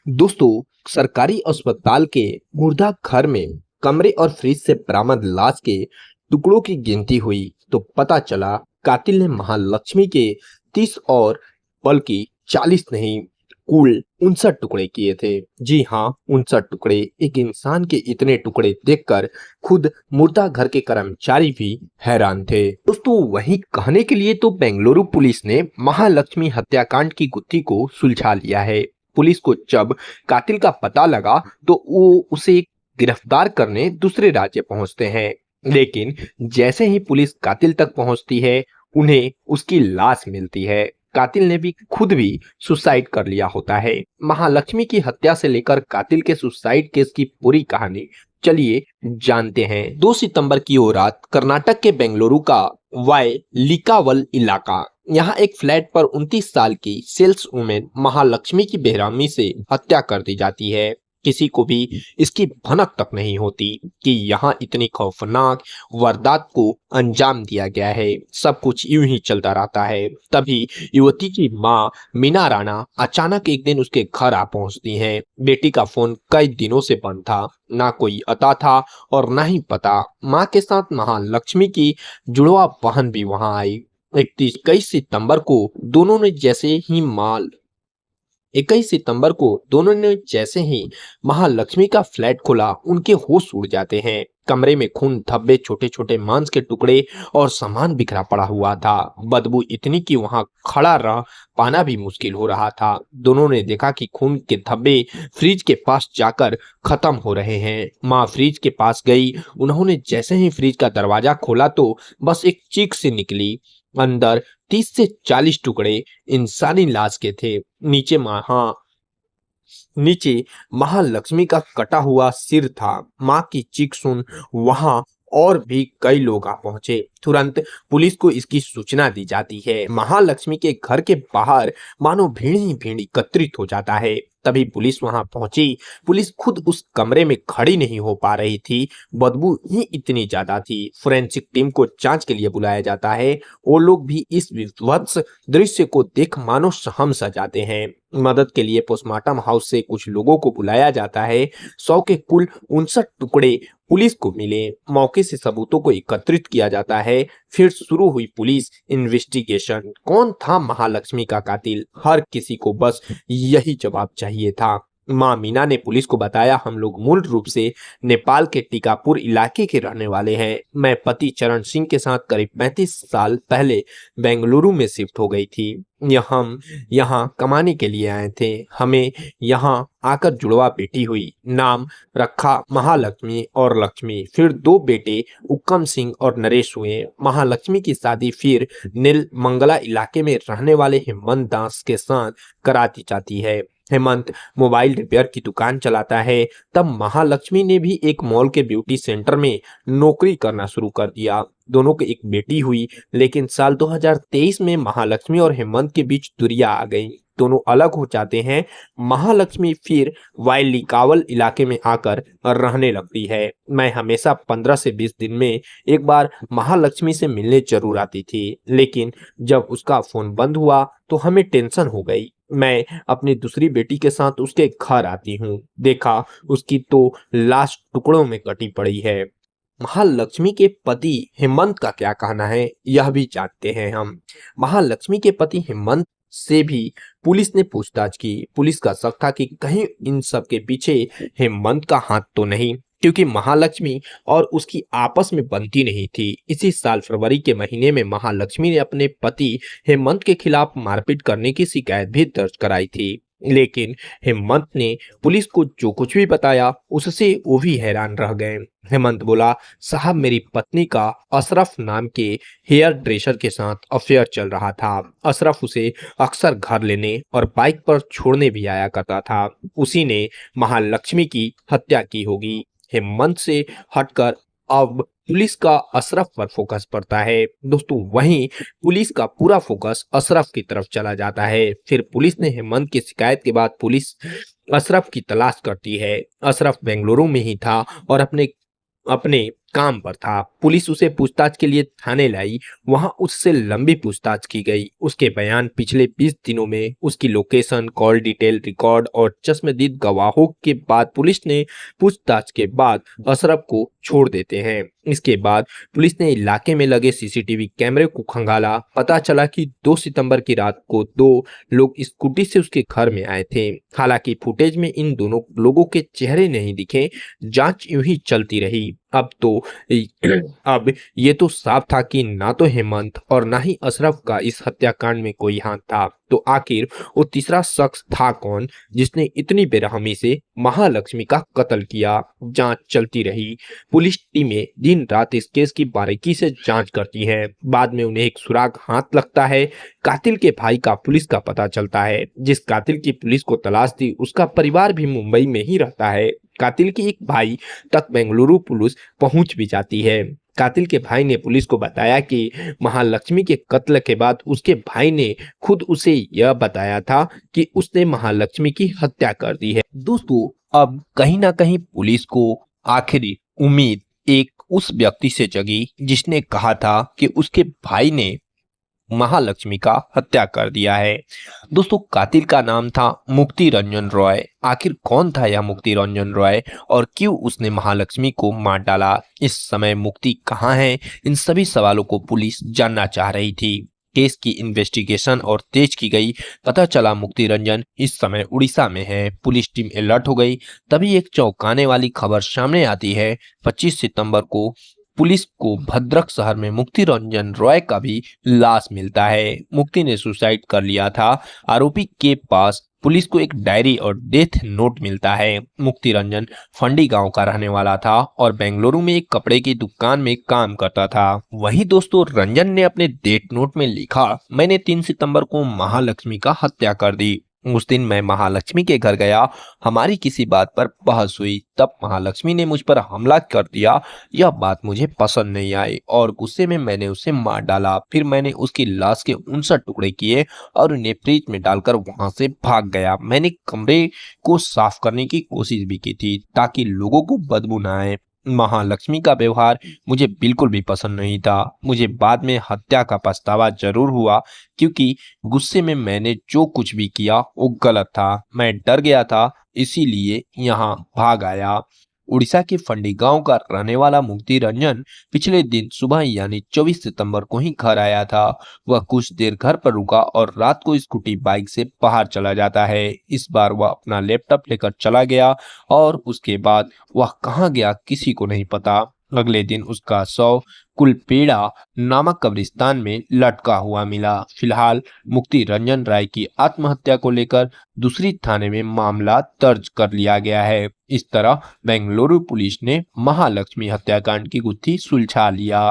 दोस्तों, सरकारी अस्पताल के मुर्दा घर में कमरे और फ्रिज से बरामद लाश के टुकड़ों की गिनती हुई तो पता चला कातिल ने महालक्ष्मी के 30 और बल्कि 40 नहीं, कुल 59 टुकड़े किए थे। जी हाँ, 59 टुकड़े। एक इंसान के इतने टुकड़े देखकर खुद मुर्दा घर के कर्मचारी भी हैरान थे। दोस्तों, वहीं कहने के लिए तो बेंगलुरु पुलिस ने महालक्ष्मी हत्याकांड की गुत्थी को सुलझा लिया है। पुलिस को जब कातिल का पता लगा तो वो उसे गिरफ्तार करने दूसरे राज्य पहुंचते हैं। लेकिन जैसे ही पुलिस कातिल तक पहुंचती है, उन्हें उसकी लाश मिलती है। कातिल ने भी खुद भी सुसाइड कर लिया होता है। महालक्ष्मी की हत्या से लेकर कातिल के सुसाइड केस की पूरी कहानी चलिए जानते हैं। 2 सितंबर की वो रात कर्नाटक के बेंगलुरु का वाई लिकावल इलाका, यहाँ एक फ्लैट पर 29 साल की सेल्स वुमेन महालक्ष्मी की बेरहमी से हत्या कर दी जाती है। किसी को भी इसकी भनक तक नहीं होती कि यहाँ इतनी खौफनाक वारदात को अंजाम दिया गया है। सब कुछ यूं ही चलता रहता है। तभी युवती की मां मीना राणा अचानक एक दिन उसके घर आ पहुंचती हैं। बेटी का फोन कई दिनों से बंद था, ना कोई अता था और ना ही पता। मां के साथ महालक्ष्मी की जुड़वा बहन भी वहां आई। 21 सितंबर को दोनों ने जैसे ही महालक्ष्मी का फ्लैट खोला, उनके होश उड़ जाते हैं। कमरे में खून धब्बे, छोटे छोटे मांस के टुकड़े और सामान बिखरा पड़ा हुआ था। बदबू इतनी कि वहां खड़ा रह पाना भी मुश्किल हो रहा था। दोनों ने देखा कि खून के धब्बे फ्रिज के पास जाकर खत्म हो रहे हैं। माँ फ्रिज के पास गई। उन्होंने जैसे ही फ्रिज का दरवाजा खोला तो बस एक चीख से निकली। अंदर 30 से 40 टुकड़े इंसानी लाश के थे। नीचे महालक्ष्मी का कटा हुआ सिर था। मां की चीख सुन वहां और भी कई लोग आ पहुंचे। तुरंत पुलिस को इसकी सूचना दी जाती है। महालक्ष्मी के घर के बाहर मानो भीड़ ही भीड़ एकत्रित हो जाता है। तभी पुलिस वहां पहुंची। पुलिस खुद उस कमरे में खड़ी नहीं हो पा रही थी, बदबू ही इतनी ज्यादा थी। फोरेंसिक टीम को जांच के लिए बुलाया जाता है। वो लोग भी इस विध्वंस दृश्य को देख मानो सहम सा जाते हैं। मदद के लिए पोस्टमार्टम हाउस से कुछ लोगों को बुलाया जाता है। 100 के कुल 59 टुकड़े पुलिस को मिले। मौके से सबूतों को एकत्रित किया जाता है। फिर शुरू हुई पुलिस इन्वेस्टिगेशन। कौन था महालक्ष्मी का कातिल? हर किसी को बस यही जवाब चाहिए था। मां मीना ने पुलिस को बताया, हम लोग मूल रूप से नेपाल के टीकापुर इलाके के रहने वाले हैं। मैं पति चरण सिंह के साथ करीब 35 साल पहले बेंगलुरु में शिफ्ट हो गई थी। हम यहाँ कमाने के लिए आए थे। हमें यहाँ आकर जुड़वा बेटी हुई। नाम रखा महालक्ष्मी और लक्ष्मी। फिर 2 बेटे उक्कम सिंह और नरेश हुए। महालक्ष्मी की शादी फिर नील मंगला इलाके में रहने वाले हेमंत दास के साथ करा दी जाती है। हेमंत मोबाइल रिपेयर की दुकान चलाता है। तब महालक्ष्मी ने भी एक मॉल के ब्यूटी सेंटर में नौकरी करना शुरू कर दिया। दोनों की एक बेटी हुई। लेकिन साल 2023 में महालक्ष्मी और हेमंत के बीच दूरियां आ गई। दोनों अलग हो जाते हैं। महालक्ष्मी फिर वाईलीकावल इलाके में आकर रहने लगती है। मैं हमेशा 15 से 20 दिन में एक बार महालक्ष्मी से मिलने जरूर आती थी, लेकिन जब उसका फोन बंद हुआ तो हमें टेंशन हो गई। मैं अपनी दूसरी बेटी के साथ उसके घर आती हूँ। देखा उसकी तो लाश टुकड़ों में कटी पड़ी है। महालक्ष्मी के पति हेमंत का क्या कहना है, यह भी जानते हैं हम। महालक्ष्मी के पति हेमंत से भी पुलिस ने पूछताछ की। पुलिस का शक था कि कहीं इन सब के पीछे हेमंत का हाथ तो नहीं, क्योंकि महालक्ष्मी और उसकी आपस में बनती नहीं थी। इसी साल फरवरी के महीने में महालक्ष्मी ने अपने पति हेमंत के खिलाफ मारपीट करने की शिकायत भी दर्ज कराई थी। लेकिन हेमंत ने पुलिस को जो कुछ भी बताया उससे वो भी हैरान रह गए। हेमंत बोला, साहब मेरी पत्नी का अशरफ नाम के हेयर ड्रेसर के साथ अफेयर चल रहा था। अशरफ उसे अक्सर घर लेने और बाइक पर छोड़ने भी आया करता था। उसी ने महालक्ष्मी की हत्या की होगी। हेमंत से हटकर अब पुलिस का अशरफ पर फोकस पड़ता है। दोस्तों, वहीं पुलिस का पूरा फोकस अशरफ की तरफ चला जाता है। फिर पुलिस ने हेमंत की शिकायत के बाद पुलिस अशरफ की तलाश करती है। अशरफ बेंगलुरु में ही था और अपने अपने काम पर था। पुलिस उसे पूछताछ के लिए थाने लाई। वहां उससे लंबी पूछताछ की गई। उसके बयान पिछले 20 दिनों में, उसकी लोकेशन, कॉल डिटेल रिकॉर्ड और चश्मदीद गवाहों के बाद पुलिस ने पूछताछ के बाद अशरफ को छोड़ देते हैं। इसके बाद पुलिस ने इलाके में लगे सीसीटीवी कैमरे को खंगाला। पता चला कि 2 सितंबर की रात को 2 लोग स्कूटी से उसके घर में आए थे। हालांकि फुटेज में इन दोनों लोगों के चेहरे नहीं दिखे। जांच यूं ही चलती रही। अब ये तो साफ था कि ना तो हेमंत और ना ही अशरफ का इस हत्याकांड में कोई हाथ था। तो आखिर वो तीसरा शख्स था कौन, जिसने इतनी बेरहमी से महालक्ष्मी का कत्ल किया? जांच चलती रही। पुलिस टीमें दिन रात इस केस की बारीकी से जांच करती हैं। बाद में उन्हें एक सुराग हाथ लगता है। कातिल के भाई का पुलिस का पता चलता है। जिस कातिल की पुलिस को तलाश थी उसका परिवार भी मुंबई में ही रहता है। कातिल के एक भाई तक बेंगलुरु पुलिस पहुंच भी जाती है। कातिल के भाई ने पुलिस को बताया कि महालक्ष्मी के कत्ल के बाद उसके भाई ने खुद उसे यह बताया था कि उसने महालक्ष्मी की हत्या कर दी है। दोस्तों, अब कहीं ना कहीं पुलिस को आखिरी उम्मीद एक उस व्यक्ति से जगी जिसने कहा था कि उसके भाई ने महालक्ष्मी का हत्या कर दिया है। दोस्तों, कातिल का नाम था मुक्ति रंजन रॉय। आखिर कौन था यह मुक्ति रंजन रॉय और क्यों उसने महालक्ष्मी को मार डाला? इस समय मुक्ति कहाँ है? इन सभी सवालों को पुलिस जानना चाह रही थी। केस की इन्वेस्टिगेशन और तेज की गई। पता चला मुक्ति रंजन इस समय उड़ीसा में है। पुलिस टीम अलर्ट हो गई। तभी एक चौंकाने वाली खबर सामने आती है। 25 सितंबर को पुलिस को भद्रक शहर में मुक्ति रंजन रॉय का भी लाश मिलता है। मुक्ति ने सुसाइड कर लिया था। आरोपी के पास पुलिस को एक डायरी और डेथ नोट मिलता है। मुक्ति रंजन फंडी गांव का रहने वाला था और बेंगलुरु में एक कपड़े की दुकान में काम करता था। वहीं दोस्तों, रंजन ने अपने डेथ नोट में लिखा, मैंने 3 सितंबर को महालक्ष्मी का हत्या कर दी। उस दिन मैं महालक्ष्मी के घर गया। हमारी किसी बात पर बहस हुई। तब महालक्ष्मी ने मुझ पर हमला कर दिया। यह बात मुझे पसंद नहीं आई और गुस्से में मैंने उसे मार डाला। फिर मैंने उसकी लाश के 59 टुकड़े किए और उन्हें फ्रिज में डालकर वहां से भाग गया। मैंने कमरे को साफ करने की कोशिश भी की थी ताकि लोगों को बदबू न आए। महालक्ष्मी का व्यवहार मुझे बिल्कुल भी पसंद नहीं था। मुझे बाद में हत्या का पछतावा जरूर हुआ क्योंकि गुस्से में मैंने जो कुछ भी किया वो गलत था। मैं डर गया था, इसीलिए यहाँ भाग आया। उड़ीसा के फंडी गांव का रहने वाला मुक्ति रंजन पिछले दिन सुबह यानी 24 सितंबर को ही घर आया था। वह कुछ देर घर पर रुका और रात को स्कूटी बाइक से बाहर चला जाता है। इस बार वह अपना लैपटॉप लेकर चला गया और उसके बाद वह कहाँ गया किसी को नहीं पता। अगले दिन उसका शव कुलपेड़ा नामक कब्रिस्तान में लटका हुआ मिला। फिलहाल मुक्ति रंजन राय की आत्महत्या को लेकर दूसरी थाने में मामला दर्ज कर लिया गया है। इस तरह बेंगलुरु पुलिस ने महालक्ष्मी हत्याकांड की गुत्थी सुलझा लिया।